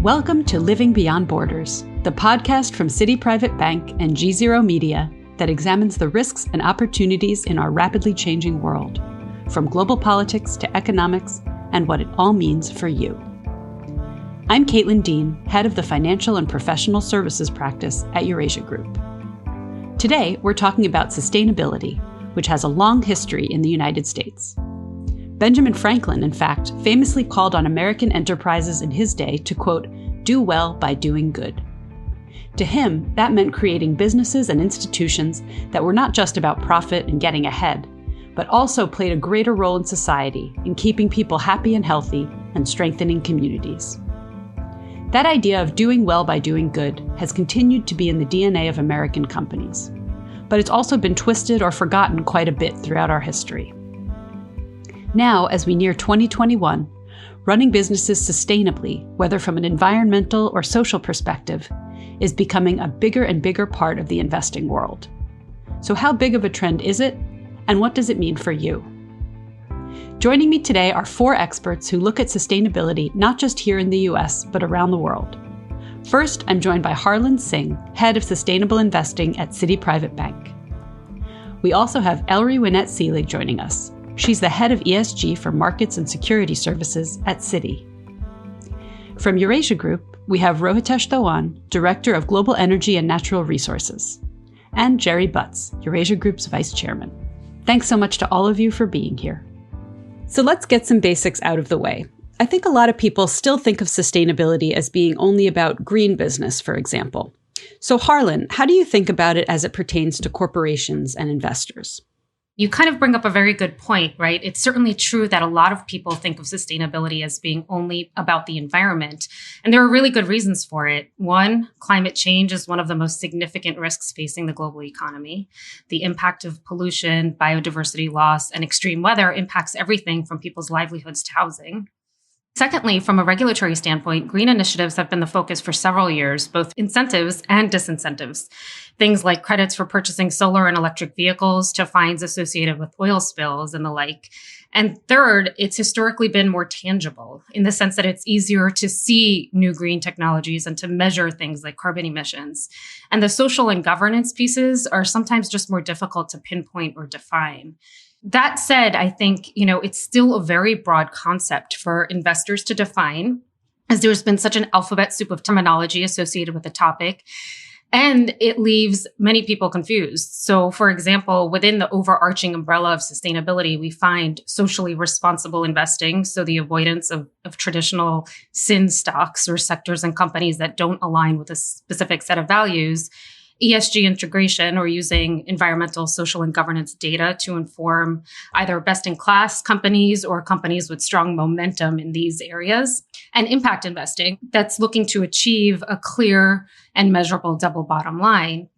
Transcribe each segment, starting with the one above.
Welcome to Living Beyond Borders, the podcast from Citi Private Bank and GZERO Media that examines the risks and opportunities in our rapidly changing world, from global politics to economics and what it all means for you. I'm Caitlin Dean, head of the Financial and Professional Services practice at Eurasia Group. Today, we're talking about sustainability, which has a long history in the United States. Benjamin Franklin, in fact, famously called on American enterprises in his day to, quote, do well by doing good. To him, that meant creating businesses and institutions that were not just about profit and getting ahead, but also played a greater role in society in keeping people happy and healthy and strengthening communities. That idea of doing well by doing good has continued to be in the DNA of American companies, but it's also been twisted or forgotten quite a bit throughout our history. Now, as we near 2021, running businesses sustainably, whether from an environmental or social perspective, is becoming a bigger and bigger part of the investing world. So how big of a trend is it, and what does it mean for you? Joining me today are four experts who look at sustainability not just here in the US, but around the world. First, I'm joined by Harlin Singh, head of sustainable investing at Citi Private Bank. We also have Elree Winnett Seelig joining us. She's the head of ESG for Markets and Security Services at Citi. From Eurasia Group, we have Rohitesh Dhawan, Director of Global Energy and Natural Resources, and Gerry Butts, Eurasia Group's Vice Chairman. Thanks so much to all of you for being here. So let's get some basics out of the way. I think a lot of people still think of sustainability as being only about green business, for example. So Harlin, how do you think about it as it pertains to corporations and investors? You kind of bring up a very good point, right? It's certainly true that a lot of people think of sustainability as being only about the environment. And there are really good reasons for it. One, climate change is one of the most significant risks facing the global economy. The impact of pollution, biodiversity loss, and extreme weather impacts everything from people's livelihoods to housing. Secondly, from a regulatory standpoint, green initiatives have been the focus for several years, both incentives and disincentives. Things like credits for purchasing solar and electric vehicles to fines associated with oil spills and the like. And third, it's historically been more tangible in the sense that it's easier to see new green technologies and to measure things like carbon emissions. And the social and governance pieces are sometimes just more difficult to pinpoint or define. That said, I think, it's still a very broad concept for investors to define, as there's been such an alphabet soup of terminology associated with the topic, and it leaves many people confused. So, for example, within the overarching umbrella of sustainability, we find socially responsible investing, so the avoidance of traditional sin stocks or sectors and companies that don't align with a specific set of values. ESG integration, or using environmental, social, and governance data to inform either best-in-class companies or companies with strong momentum in these areas. And impact investing, that's looking to achieve a clear and measurable double bottom line.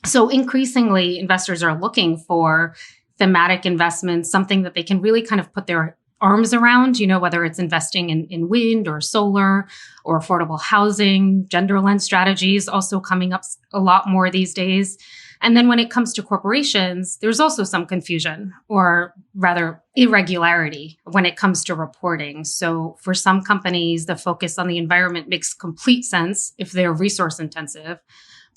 So increasingly, investors are looking for thematic investments, something that they can really kind of put their arms around, whether it's investing in wind or solar or affordable housing, gender lens strategies also coming up a lot more these days. And then when it comes to corporations, there's also some confusion, or rather irregularity, when it comes to reporting. So for some companies, the focus on the environment makes complete sense if they're resource intensive.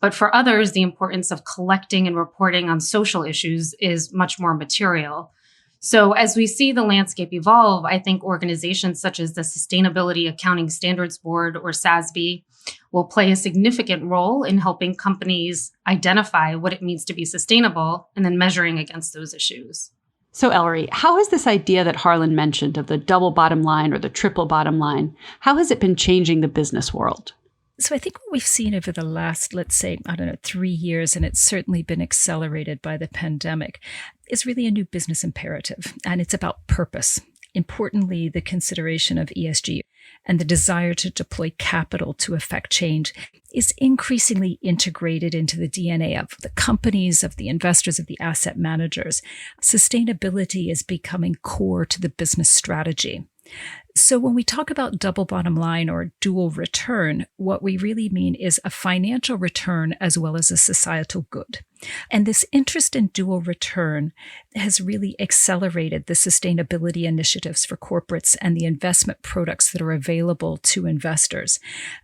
But for others, the importance of collecting and reporting on social issues is much more material. So as we see the landscape evolve, I think organizations such as the Sustainability Accounting Standards Board, or SASB, will play a significant role in helping companies identify what it means to be sustainable and then measuring against those issues. So Elree, how has this idea that Harlin mentioned of the double bottom line or the triple bottom line, how has it been changing the business world? So I think what we've seen over the last, 3 years, and it's certainly been accelerated by the pandemic, is really a new business imperative. And it's about purpose. Importantly, the consideration of ESG and the desire to deploy capital to affect change is increasingly integrated into the DNA of the companies, of the investors, of the asset managers. Sustainability is becoming core to the business strategy. So when we talk about double bottom line or dual return, what we really mean is a financial return as well as a societal good. And this interest in dual return has really accelerated the sustainability initiatives for corporates and the investment products that are available to investors.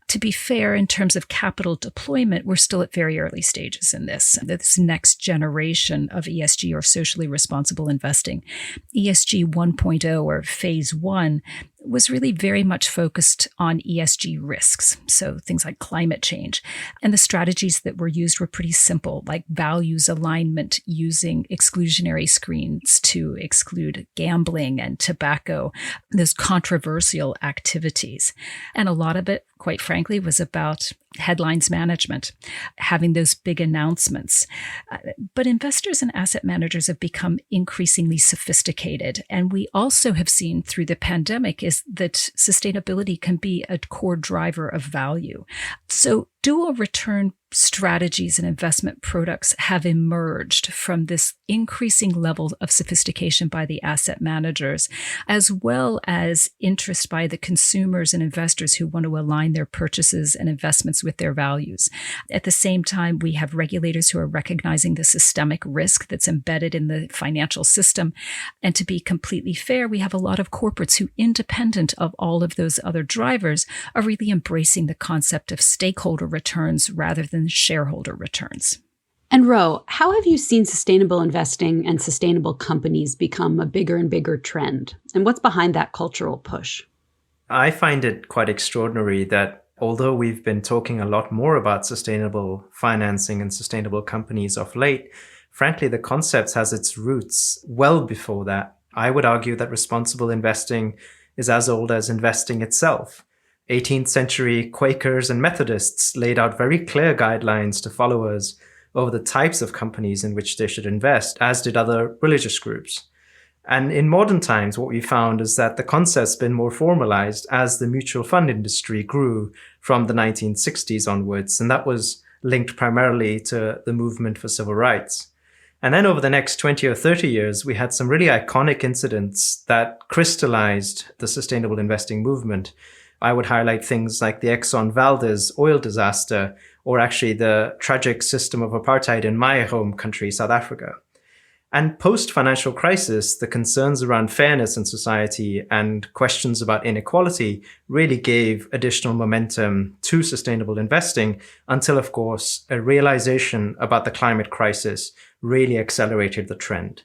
To be fair, in terms of capital deployment, we're still at very early stages in this next generation of ESG or socially responsible investing. ESG 1.0 or phase 1 was really very much focused on ESG risks. So things like climate change. And the strategies that were used were pretty simple, like values alignment using exclusionary screens to exclude gambling and tobacco, those controversial activities. And a lot of it, quite frankly, was about headlines management, having those big announcements. But investors and asset managers have become increasingly sophisticated. And we also have seen through the pandemic is that sustainability can be a core driver of value. So dual return strategies and investment products have emerged from this increasing level of sophistication by the asset managers, as well as interest by the consumers and investors who want to align their purchases and investments with their values. At the same time, we have regulators who are recognizing the systemic risk that's embedded in the financial system. And to be completely fair, we have a lot of corporates who, independent of all of those other drivers, are really embracing the concept of stakeholder returns rather than shareholder returns. And Ro, how have you seen sustainable investing and sustainable companies become a bigger and bigger trend? And what's behind that cultural push? I find it quite extraordinary that although we've been talking a lot more about sustainable financing and sustainable companies of late, frankly, the concept has its roots well before that. I would argue that responsible investing is as old as investing itself. 18th century Quakers and Methodists laid out very clear guidelines to followers over the types of companies in which they should invest, as did other religious groups. And in modern times, what we found is that the concept's been more formalized as the mutual fund industry grew from the 1960s onwards, and that was linked primarily to the movement for civil rights. And then over the next 20 or 30 years, we had some really iconic incidents that crystallized the sustainable investing movement. I would highlight things like the Exxon Valdez oil disaster, or actually the tragic system of apartheid in my home country, South Africa. And post-financial crisis, the concerns around fairness in society and questions about inequality really gave additional momentum to sustainable investing until, of course, a realization about the climate crisis really accelerated the trend.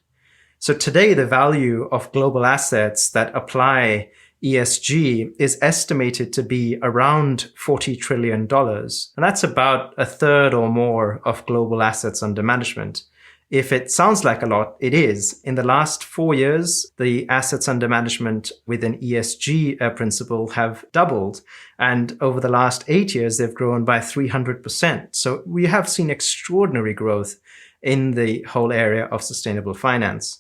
So today, the value of global assets that apply ESG is estimated to be around $40 trillion. And that's about a third or more of global assets under management. If it sounds like a lot, it is. In the last 4 years, the assets under management with an ESG principle have doubled. And over the last 8 years, they've grown by 300%. So we have seen extraordinary growth in the whole area of sustainable finance.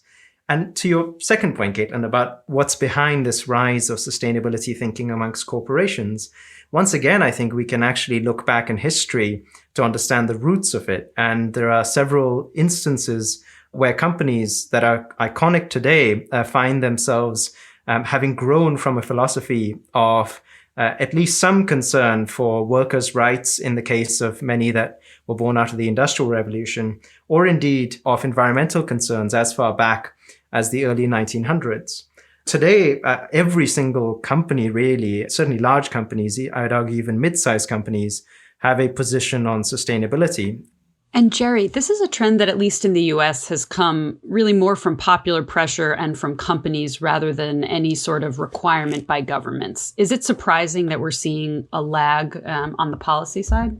And to your second point, Caitlin, about what's behind this rise of sustainability thinking amongst corporations, once again, I think we can actually look back in history to understand the roots of it. And there are several instances where companies that are iconic today find themselves having grown from a philosophy of at least some concern for workers' rights in the case of many that were born out of the Industrial Revolution, or indeed of environmental concerns as far back as the early 1900s. Today, every single company really, certainly large companies, I would argue even mid-sized companies, have a position on sustainability. And Gerry, this is a trend that at least in the US has come really more from popular pressure and from companies rather than any sort of requirement by governments. Is it surprising that we're seeing a lag on the policy side?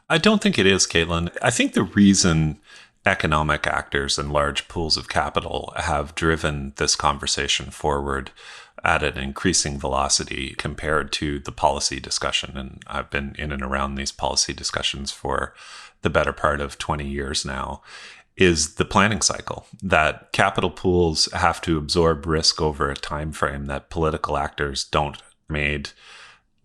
I don't think it is, Caitlin. I think the reason economic actors and large pools of capital have driven this conversation forward at an increasing velocity compared to the policy discussion. And I've been in and around these policy discussions for the better part of 20 years now, is the planning cycle, that capital pools have to absorb risk over a time frame that political actors don't. Made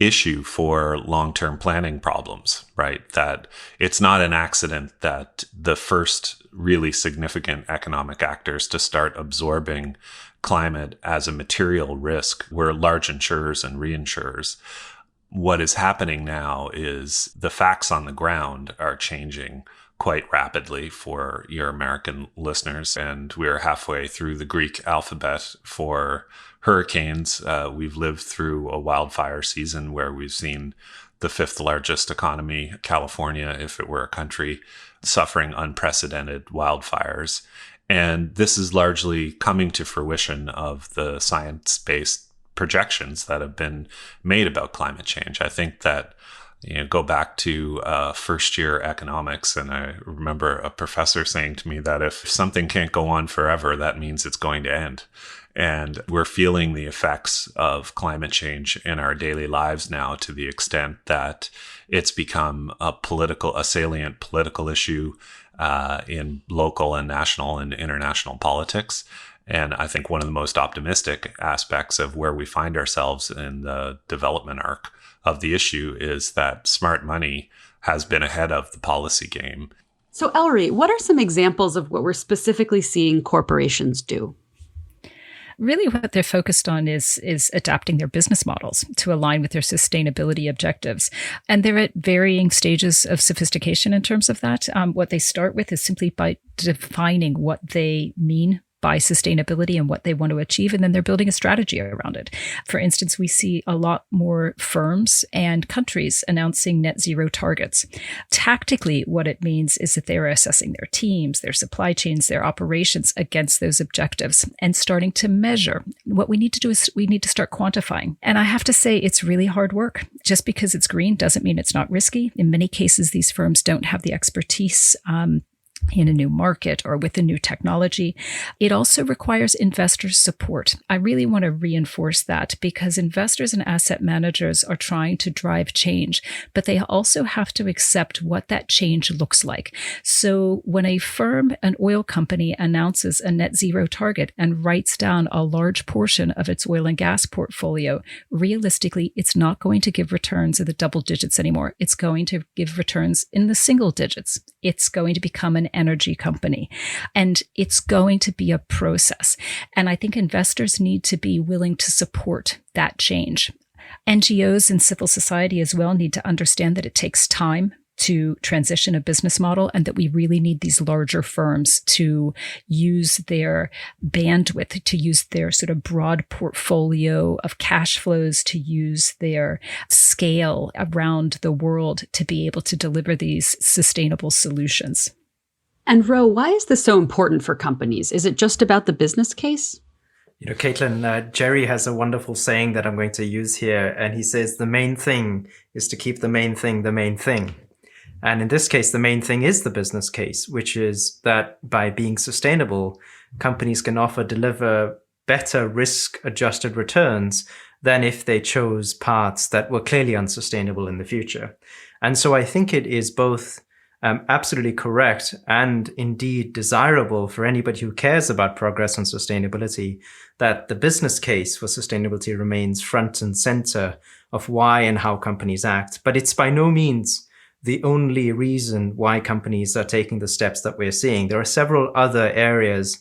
issue for long-term planning problems, right? That it's not an accident that the first really significant economic actors to start absorbing climate as a material risk were large insurers and reinsurers. What is happening now is the facts on the ground are changing quite rapidly for your American listeners. And we're halfway through the Greek alphabet for hurricanes. We've lived through a wildfire season where we've seen the fifth largest economy, California, if it were a country, suffering unprecedented wildfires. And this is largely coming to fruition of the science-based projections that have been made about climate change. I think that go back to first year economics. And I remember a professor saying to me that if something can't go on forever, that means it's going to end. And we're feeling the effects of climate change in our daily lives now to the extent that it's become a salient political issue in local and national and international politics. And I think one of the most optimistic aspects of where we find ourselves in the development arc of the issue is that smart money has been ahead of the policy game. So, Elree, what are some examples of what we're specifically seeing corporations do? Really what they're focused on is adapting their business models to align with their sustainability objectives. And they're at varying stages of sophistication in terms of that. What they start with is simply by defining what they mean by sustainability and what they want to achieve, and then they're building a strategy around it. For instance, we see a lot more firms and countries announcing net zero targets. Tactically, what it means is that they're assessing their teams, their supply chains, their operations against those objectives and starting to measure. What we need to do is we need to start quantifying. And I have to say, it's really hard work. Just because it's green doesn't mean it's not risky. In many cases, these firms don't have the expertise in a new market or with a new technology. It also requires investors' support. I really want to reinforce that because investors and asset managers are trying to drive change, but they also have to accept what that change looks like. So when a firm, an oil company, announces a net zero target and writes down a large portion of its oil and gas portfolio, realistically, it's not going to give returns in the double digits anymore. It's going to give returns in the single digits. It's going to become an energy company. And it's going to be a process. And I think investors need to be willing to support that change. NGOs and civil society as well need to understand that it takes time to transition a business model and that we really need these larger firms to use their bandwidth, to use their sort of broad portfolio of cash flows, to use their scale around the world to be able to deliver these sustainable solutions. And Ro, why is this so important for companies? Is it just about the business case? Caitlin, Gerry has a wonderful saying that I'm going to use here. And he says, the main thing is to keep the main thing the main thing. And in this case, the main thing is the business case, which is that by being sustainable, companies can deliver better risk-adjusted returns than if they chose paths that were clearly unsustainable in the future. And so I think it is both absolutely correct and indeed desirable for anybody who cares about progress on sustainability that the business case for sustainability remains front and center of why and how companies act. But it's by no means the only reason why companies are taking the steps that we're seeing. There are several other areas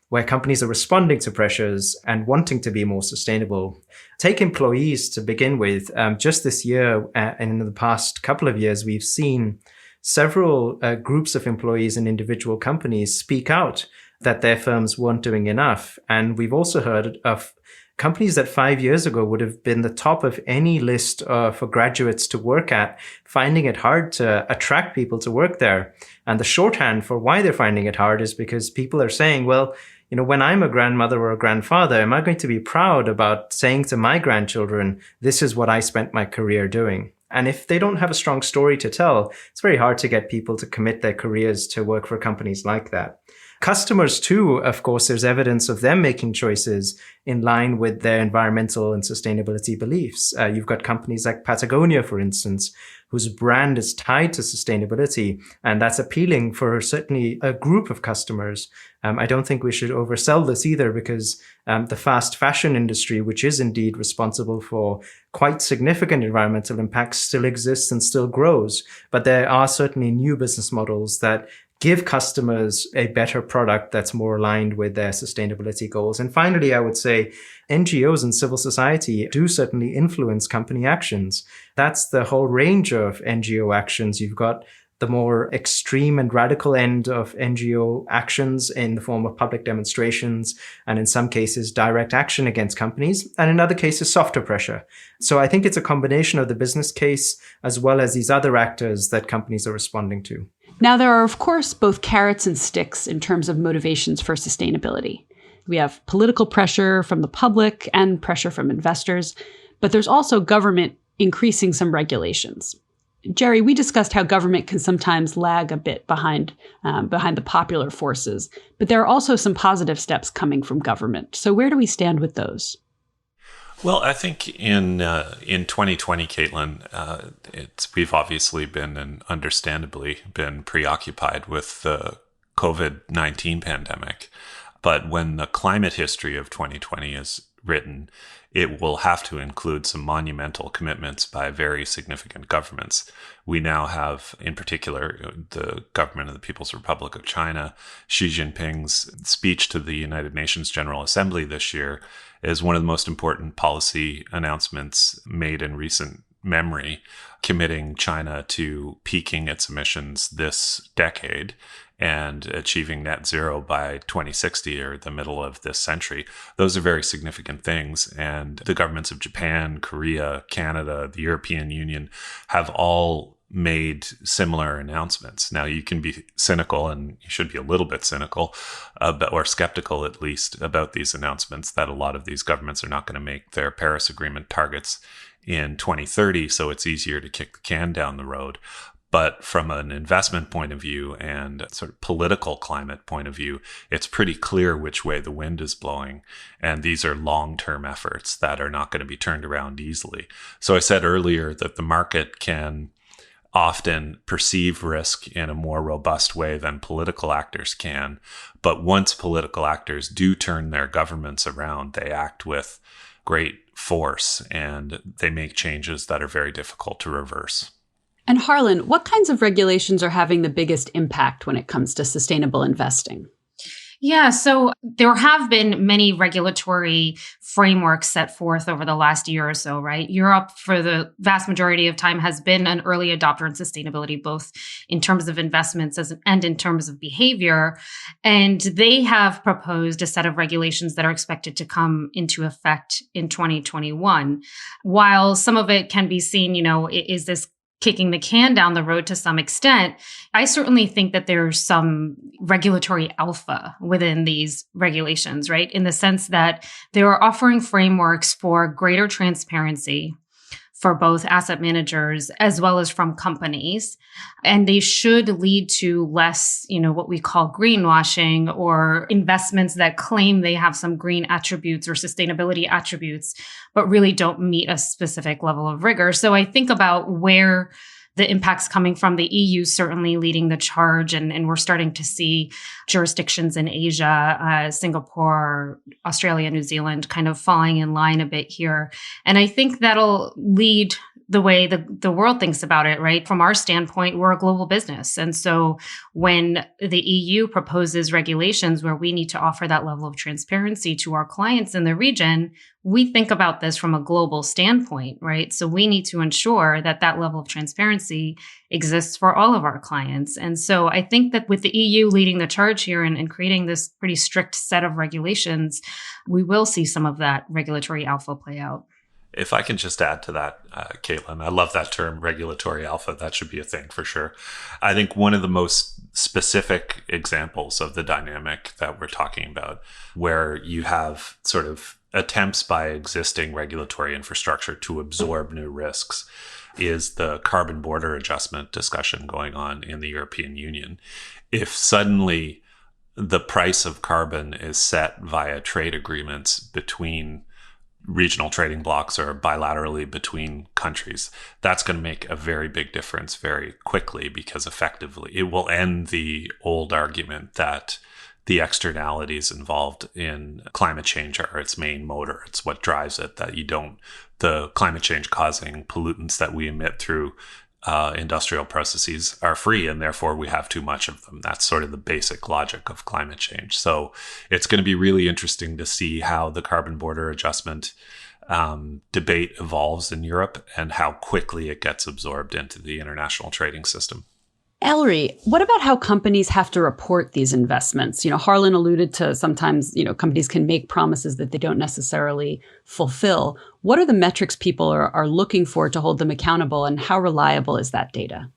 where companies are responding to pressures and wanting to be more sustainable. Take employees to begin with. Just this year and in the past couple of years, we've seen several groups of employees in individual companies speak out that their firms weren't doing enough. And we've also heard of companies that 5 years ago would have been the top of any list for graduates to work at, finding it hard to attract people to work there. And the shorthand for why they're finding it hard is because people are saying, well, when I'm a grandmother or a grandfather, am I going to be proud about saying to my grandchildren, this is what I spent my career doing? And if they don't have a strong story to tell, it's very hard to get people to commit their careers to work for companies like that. Customers too, of course, there's evidence of them making choices in line with their environmental and sustainability beliefs. You've got companies like Patagonia, for instance, whose brand is tied to sustainability, and that's appealing for certainly a group of customers. I don't think we should oversell this either because the fast fashion industry, which is indeed responsible for quite significant environmental impacts, still exists and still grows. But there are certainly new business models that give customers a better product that's more aligned with their sustainability goals. And finally, I would say NGOs and civil society do certainly influence company actions. That's the whole range of NGO actions. You've got the more extreme and radical end of NGO actions in the form of public demonstrations, and in some cases, direct action against companies, and in other cases, softer pressure. So I think it's a combination of the business case as well as these other actors that companies are responding to. Now, there are, of course, both carrots and sticks in terms of motivations for sustainability. We have political pressure from the public and pressure from investors, but there's also government increasing some regulations. Gerry, we discussed how government can sometimes lag a bit behind the popular forces, but there are also some positive steps coming from government. So where do we stand with those? Well, I think in 2020, Caitlin, we've obviously been and understandably been preoccupied with the COVID-19 pandemic. But when the climate history of 2020 is written, it will have to include some monumental commitments by very significant governments. We now have, in particular, the government of the People's Republic of China. Xi Jinping's speech to the United Nations General Assembly this year is one of the most important policy announcements made in recent memory, committing China to peaking its emissions this decade and achieving net zero by 2060 or the middle of this century. Those are very significant things. And the governments of Japan, Korea, Canada, the European Union have all made similar announcements. Now, you can be cynical, and you should be a little bit cynical, or skeptical at least, about these announcements, that a lot of these governments are not going to make their Paris Agreement targets in 2030, so it's easier to kick the can down the road. But from an investment point of view and sort of political climate point of view, it's pretty clear which way the wind is blowing. And these are long-term efforts that are not going to be turned around easily. So I said earlier that the market can often perceive risk in a more robust way than political actors can. But once political actors do turn their governments around, they act with great force and they make changes that are very difficult to reverse. And Harlin, what kinds of regulations are having the biggest impact when it comes to sustainable investing? Yeah, so there have been many regulatory frameworks set forth over the last year or so, right? Europe, for the vast majority of time, has been an early adopter in sustainability, both in terms of investments and in terms of behavior. And they have proposed a set of regulations that are expected to come into effect in 2021. While some of it can be seen, is this kicking the can down the road to some extent, I certainly think that there's some regulatory alpha within these regulations, right? In the sense that they are offering frameworks for greater transparency for both asset managers as well as from companies. And they should lead to less, what we call greenwashing, or investments that claim they have some green attributes or sustainability attributes, but really don't meet a specific level of rigor. So I think about where the impacts coming from. The EU certainly leading the charge, and we're starting to see jurisdictions in Asia, Singapore, Australia, New Zealand kind of falling in line a bit here. And I think that'll lead the way the world thinks about it, right? From our standpoint, we're a global business. And so when the EU proposes regulations where we need to offer that level of transparency to our clients in the region, we think about this from a global standpoint, right? So we need to ensure that that level of transparency exists for all of our clients. And so I think that with the EU leading the charge here and creating this pretty strict set of regulations, we will see some of that regulatory alpha play out. If I can just add to that, Caitlin, I love that term, regulatory alpha. That should be a thing for sure. I think one of the most specific examples of the dynamic that we're talking about, where you have sort of attempts by existing regulatory infrastructure to absorb new risks, is the carbon border adjustment discussion going on in the European Union. If suddenly the price of carbon is set via trade agreements between regional trading blocks or bilaterally between countries, that's going to make a very big difference very quickly, because effectively it will end the old argument that the externalities involved in climate change are its main motor. It's what drives it, that the climate change causing pollutants that we emit through industrial processes are free, and therefore we have too much of them. That's sort of the basic logic of climate change. So it's going to be really interesting to see how the carbon border adjustment debate evolves in Europe and how quickly it gets absorbed into the international trading system. Elree, what about how companies have to report these investments? Harlin alluded to sometimes, companies can make promises that they don't necessarily fulfill. What are the metrics people are looking for to hold them accountable, and how reliable is that data?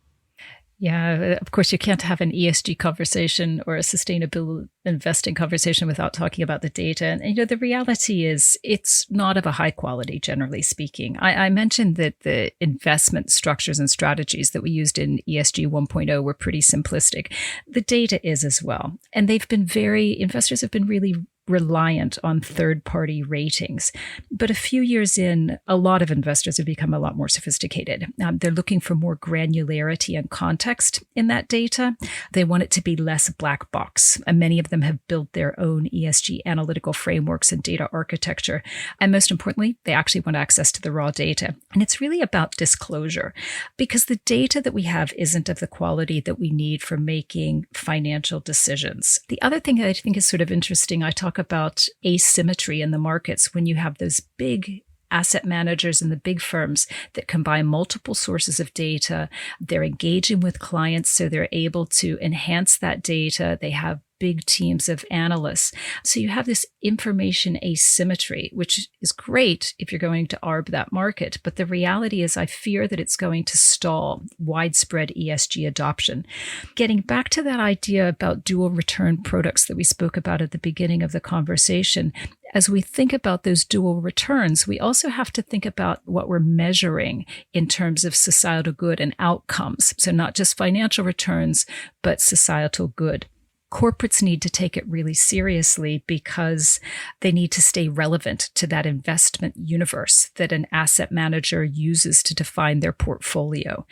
Yeah, of course, you can't have an ESG conversation or a sustainable investing conversation without talking about the data. And, the reality is it's not of a high quality, generally speaking. I mentioned that the investment structures and strategies that we used in ESG 1.0 were pretty simplistic. The data is as well. And investors have been really reliant on third-party ratings. But a few years in, a lot of investors have become a lot more sophisticated. They're looking for more granularity and context in that data. They want it to be less black box. And many of them have built their own ESG analytical frameworks and data architecture. And most importantly, they actually want access to the raw data. And it's really about disclosure, because the data that we have isn't of the quality that we need for making financial decisions. The other thing that I think is sort of interesting, I talk about asymmetry in the markets when you have those big asset managers and the big firms that combine multiple sources of data. They're engaging with clients, so they're able to enhance that data. They have big teams of analysts. So you have this information asymmetry, which is great if you're going to arb that market. But the reality is I fear that it's going to stall widespread ESG adoption. Getting back to that idea about dual return products that we spoke about at the beginning of the conversation, as we think about those dual returns, we also have to think about what we're measuring in terms of societal good and outcomes. So not just financial returns, but societal good. Corporates need to take it really seriously because they need to stay relevant to that investment universe that an asset manager uses to define their portfolio.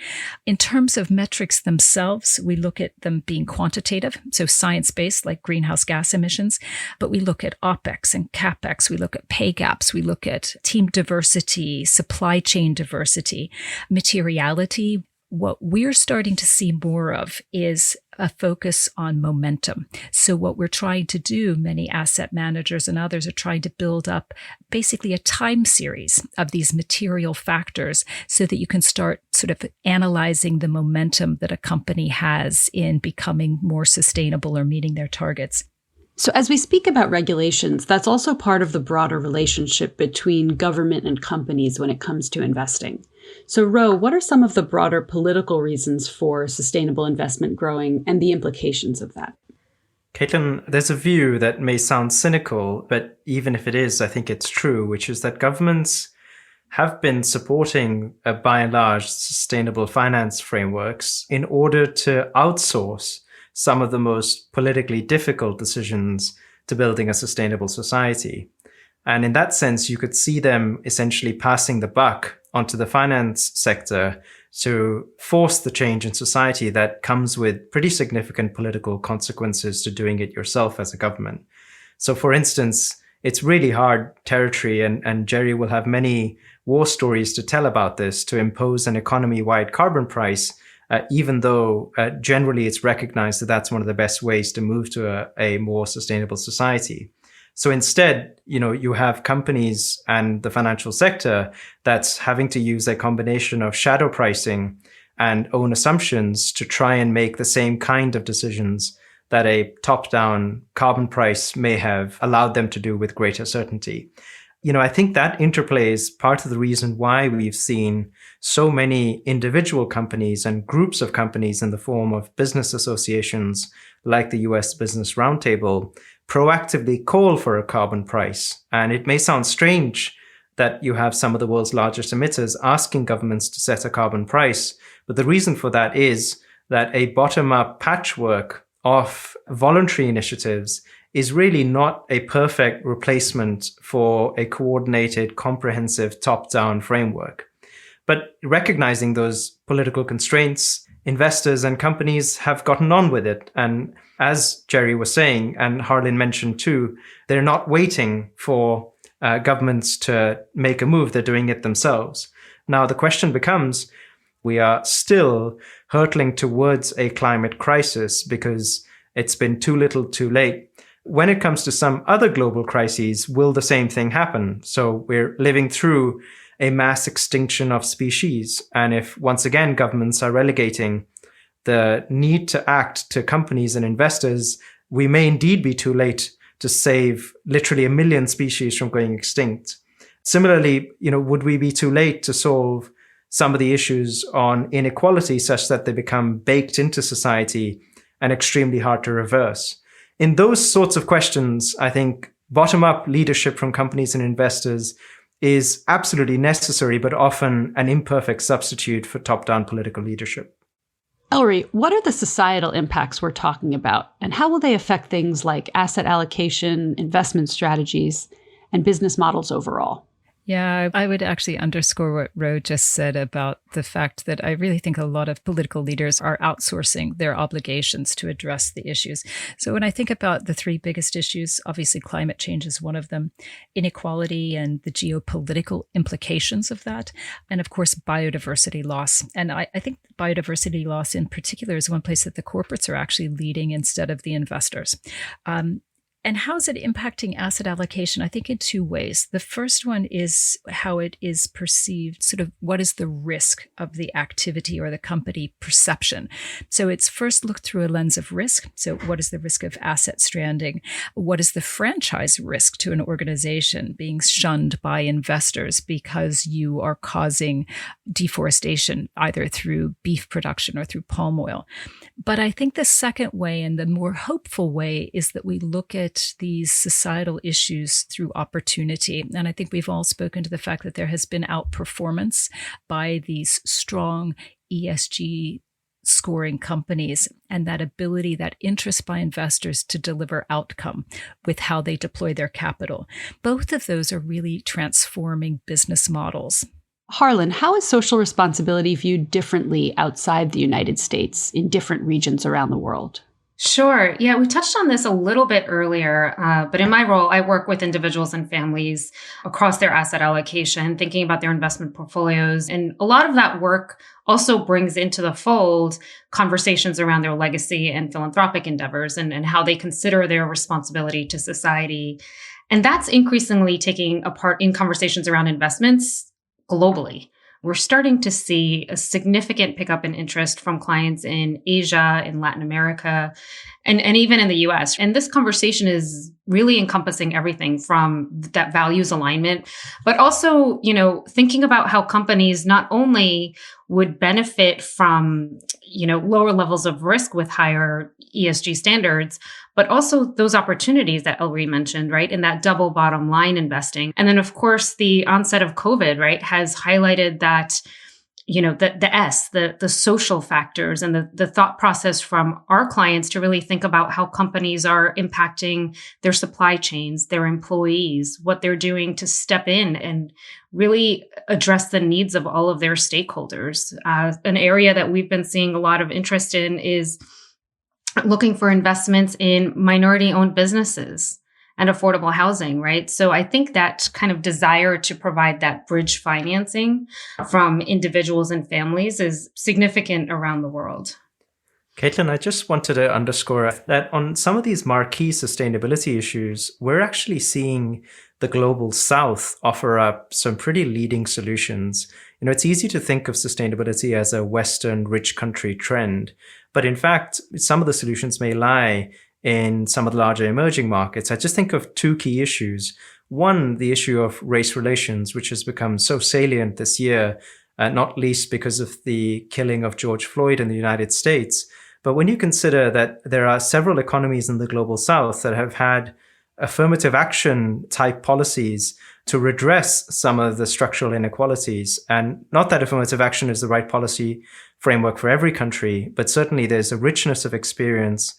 In terms of metrics themselves, we look at them being quantitative, so science-based like greenhouse gas emissions, but we look at OPEX and CAPEX, we look at pay gaps, we look at team diversity, supply chain diversity, materiality. What we're starting to see more of is a focus on momentum. So what we're trying to do, many asset managers and others are trying to build up basically a time series of these material factors so that you can start sort of analyzing the momentum that a company has in becoming more sustainable or meeting their targets. So as we speak about regulations, that's also part of the broader relationship between government and companies when it comes to investing. So Ro, what are some of the broader political reasons for sustainable investment growing and the implications of that? Caitlin, there's a view that may sound cynical, but even if it is, I think it's true, which is that governments have been supporting, by and large, sustainable finance frameworks in order to outsource some of the most politically difficult decisions to building a sustainable society. And in that sense, you could see them essentially passing the buck onto the finance sector to force the change in society that comes with pretty significant political consequences to doing it yourself as a government. So for instance, it's really hard territory, and Gerry will have many war stories to tell about this, to impose an economy-wide carbon price, even though generally it's recognized that that's one of the best ways to move to a more sustainable society. So instead, you have companies and the financial sector that's having to use a combination of shadow pricing and own assumptions to try and make the same kind of decisions that a top-down carbon price may have allowed them to do with greater certainty. I think that interplay is part of the reason why we've seen so many individual companies and groups of companies in the form of business associations like the US Business Roundtable proactively call for a carbon price. And it may sound strange that you have some of the world's largest emitters asking governments to set a carbon price. But the reason for that is that a bottom-up patchwork of voluntary initiatives is really not a perfect replacement for a coordinated, comprehensive top-down framework. But recognizing those political constraints, investors and companies have gotten on with it. And as Gerry was saying, and Harlin mentioned too, they're not waiting for governments to make a move. They're doing it themselves. Now, the question becomes, We are still hurtling towards a climate crisis because it's been too little too late. When it comes to some other global crises, will the same thing happen? So we're living through a mass extinction of species. And if once again governments are relegating the need to act to companies and investors, we may indeed be too late to save literally 1 million species from going extinct. Similarly, would we be too late to solve some of the issues on inequality such that they become baked into society and extremely hard to reverse? In those sorts of questions, I think bottom-up leadership from companies and investors is absolutely necessary, but often an imperfect substitute for top-down political leadership. Elree, what are the societal impacts we're talking about, and how will they affect things like asset allocation, investment strategies, and business models overall? Yeah, I would actually underscore what Ro just said about the fact that I really think a lot of political leaders are outsourcing their obligations to address the issues. So when I think about the three biggest issues, obviously climate change is one of them, inequality and the geopolitical implications of that, and of course, biodiversity loss. And I think biodiversity loss in particular is one place that the corporates are actually leading instead of the investors. And how is it impacting asset allocation? I think in two ways. The first one is how it is perceived, sort of what is the risk of the activity or the company perception. So it's first looked through a lens of risk. So what is the risk of asset stranding? What is the franchise risk to an organization being shunned by investors because you are causing deforestation either through beef production or through palm oil? But I think the second way and the more hopeful way is that we look at these societal issues through opportunity. And I think we've all spoken to the fact that there has been outperformance by these strong ESG scoring companies and that ability, that interest by investors to deliver outcome with how they deploy their capital. Both of those are really transforming business models. Harlin, how is social responsibility viewed differently outside the United States in different regions around the world? Sure. Yeah, we touched on this a little bit earlier, but in my role, I work with individuals and families across their asset allocation, thinking about their investment portfolios. And a lot of that work also brings into the fold conversations around their legacy and philanthropic endeavors and how they consider their responsibility to society. And that's increasingly taking a part in conversations around investments globally. We're starting to see a significant pickup in interest from clients in Asia, in Latin America, and even in the US. And this conversation is really encompassing everything from that values alignment, but also, thinking about how companies not only would benefit from, lower levels of risk with higher ESG standards, but also those opportunities that Elree mentioned, right? In that double bottom line investing. And then, of course, the onset of COVID, right, has highlighted that, the social factors and the thought process from our clients to really think about how companies are impacting their supply chains, their employees, what they're doing to step in and really address the needs of all of their stakeholders. An area that we've been seeing a lot of interest in is looking for investments in minority-owned businesses and affordable housing, right? So I think that kind of desire to provide that bridge financing from individuals and families is significant around the world. Caitlin, I just wanted to underscore that on some of these marquee sustainability issues, we're actually seeing the global south offer up some pretty leading solutions. It's easy to think of sustainability as a Western rich country trend, but in fact, some of the solutions may lie in some of the larger emerging markets. I just think of two key issues. One, the issue of race relations, which has become so salient this year, not least because of the killing of George Floyd in the United States. But when you consider that there are several economies in the global south that have had affirmative action type policies to redress some of the structural inequalities, and not that affirmative action is the right policy framework for every country, but certainly there's a richness of experience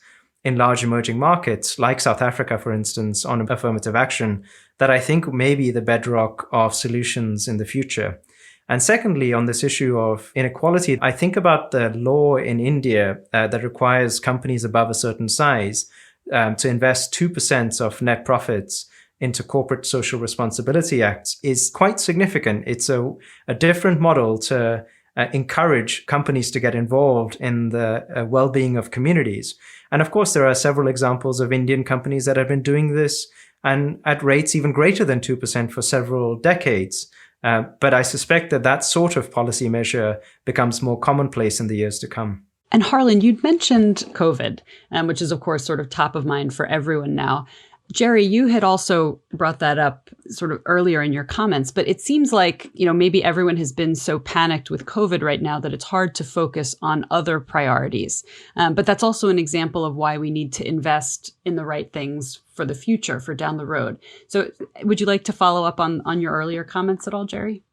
in large emerging markets like South Africa, for instance, on affirmative action that I think may be the bedrock of solutions in the future. And secondly, on this issue of inequality, I think about the law in India that requires companies above a certain size to invest 2% of net profits into corporate social responsibility acts is quite significant. It's a different model to encourage companies to get involved in the well-being of communities. And of course, there are several examples of Indian companies that have been doing this and at rates even greater than 2% for several decades. But I suspect that that sort of policy measure becomes more commonplace in the years to come. And Harlin, you'd mentioned COVID, which is, of course, sort of top of mind for everyone now. Gerry, you had also brought that up sort of earlier in your comments, but it seems like, maybe everyone has been so panicked with COVID right now that it's hard to focus on other priorities. But that's also an example of why we need to invest in the right things for the future, for down the road. So would you like to follow up on your earlier comments at all, Gerry?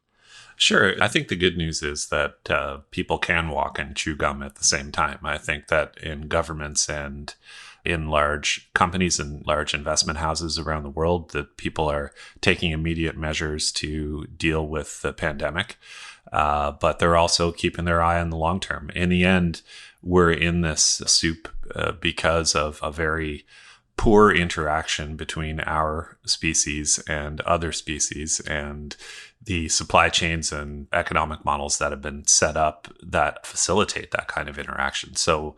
Sure. I think the good news is that people can walk and chew gum at the same time. I think that in governments and in large companies and large investment houses around the world, that people are taking immediate measures to deal with the pandemic. But they're also keeping their eye on the long term. In the end, we're in this soup because of a very poor interaction between our species and other species, and the supply chains and economic models that have been set up that facilitate that kind of interaction. So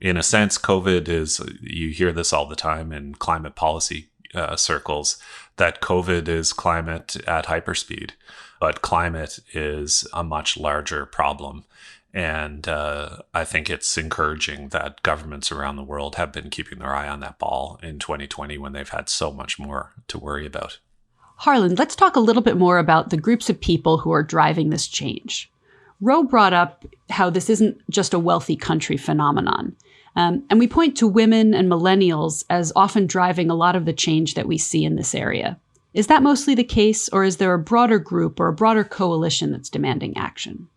in a sense, COVID is, you hear this all the time in climate policy circles, that COVID is climate at hyperspeed, but climate is a much larger problem. And I think it's encouraging that governments around the world have been keeping their eye on that ball in 2020 when they've had so much more to worry about. Harlin, let's talk a little bit more about the groups of people who are driving this change. Ro brought up how this isn't just a wealthy country phenomenon. And we point to women and millennials as often driving a lot of the change that we see in this area. Is that mostly the case, or is there a broader group or a broader coalition that's demanding action?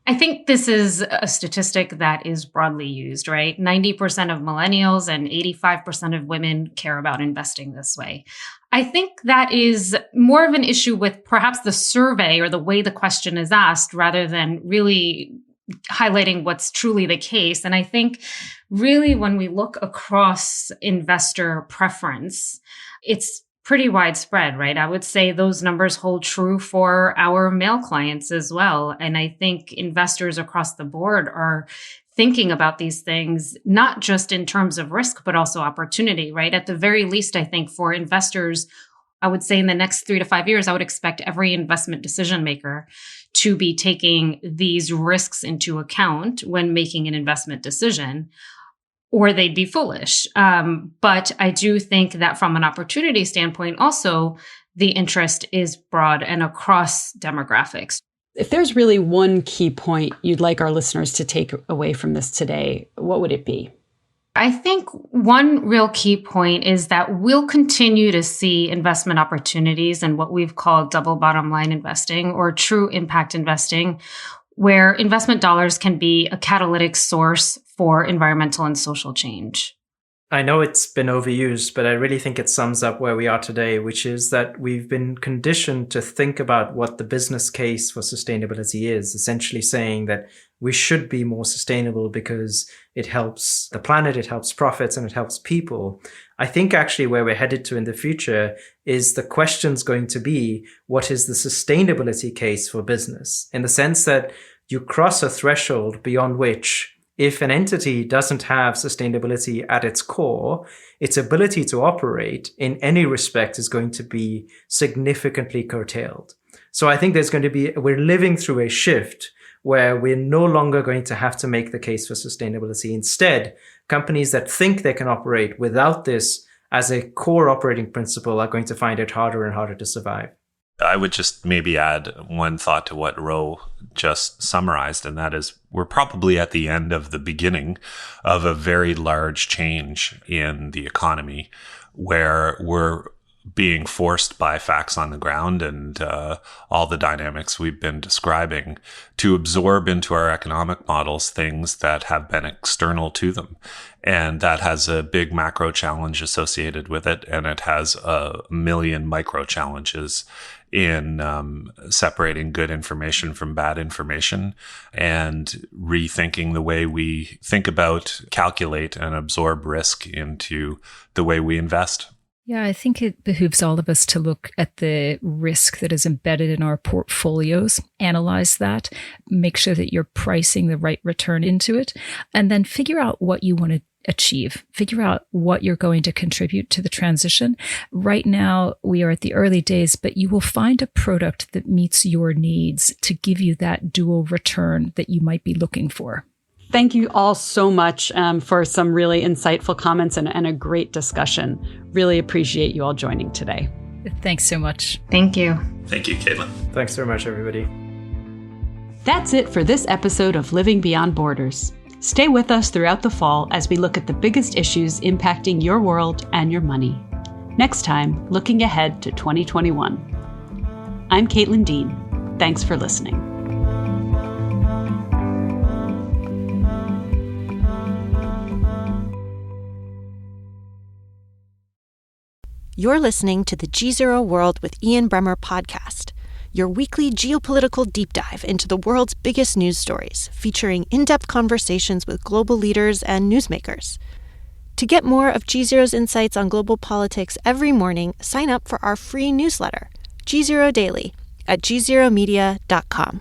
I think this is a statistic that is broadly used, right? 90% of millennials and 85% of women care about investing this way. I think that is more of an issue with perhaps the survey or the way the question is asked rather than really highlighting what's truly the case. And I think really when we look across investor preference, it's pretty widespread, right? I would say those numbers hold true for our male clients as well. And I think investors across the board are thinking about these things, not just in terms of risk, but also opportunity, right? At the very least, I think for investors, I would say in the next 3 to 5 years, I would expect every investment decision maker to be taking these risks into account when making an investment decision, or they'd be foolish. But I do think that from an opportunity standpoint, also, the interest is broad and across demographics. If there's really one key point you'd like our listeners to take away from this today, what would it be? I think one real key point is that we'll continue to see investment opportunities in what we've called double bottom line investing or true impact investing, where investment dollars can be a catalytic source for environmental and social change. I know it's been overused, but I really think it sums up where we are today, which is that we've been conditioned to think about what the business case for sustainability is, essentially saying that we should be more sustainable because it helps the planet, it helps profits, and it helps people. I think actually where we're headed to in the future is the question's going to be, what is the sustainability case for business? In the sense that you cross a threshold beyond which, if an entity doesn't have sustainability at its core, its ability to operate in any respect is going to be significantly curtailed. So I think we're living through a shift where we're no longer going to have to make the case for sustainability. Instead, companies that think they can operate without this as a core operating principle are going to find it harder and harder to survive. I would just maybe add one thought to what Ro just summarized, and that is we're probably at the end of the beginning of a very large change in the economy where we're being forced by facts on the ground and all the dynamics we've been describing to absorb into our economic models things that have been external to them. And that has a big macro challenge associated with it. And it has a million micro challenges in separating good information from bad information and rethinking the way we think about, calculate, and absorb risk into the way we invest. Yeah, I think it behooves all of us to look at the risk that is embedded in our portfolios, analyze that, make sure that you're pricing the right return into it, and then figure out what you want to achieve. Figure out what you're going to contribute to the transition. Right now, we are at the early days, but you will find a product that meets your needs to give you that dual return that you might be looking for. Thank you all so much for some really insightful comments and a great discussion. Really appreciate you all joining today. Thanks so much. Thank you. Thank you, Caitlin. Thanks very much, everybody. That's it for this episode of Living Beyond Borders. Stay with us throughout the fall as we look at the biggest issues impacting your world and your money. Next time, looking ahead to 2021. I'm Caitlin Dean. Thanks for listening. You're listening to the GZERO World with Ian Bremmer podcast, your weekly geopolitical deep dive into the world's biggest news stories, featuring in-depth conversations with global leaders and newsmakers. To get more of GZERO's insights on global politics every morning, sign up for our free newsletter, GZERO Daily, at gzeromedia.com.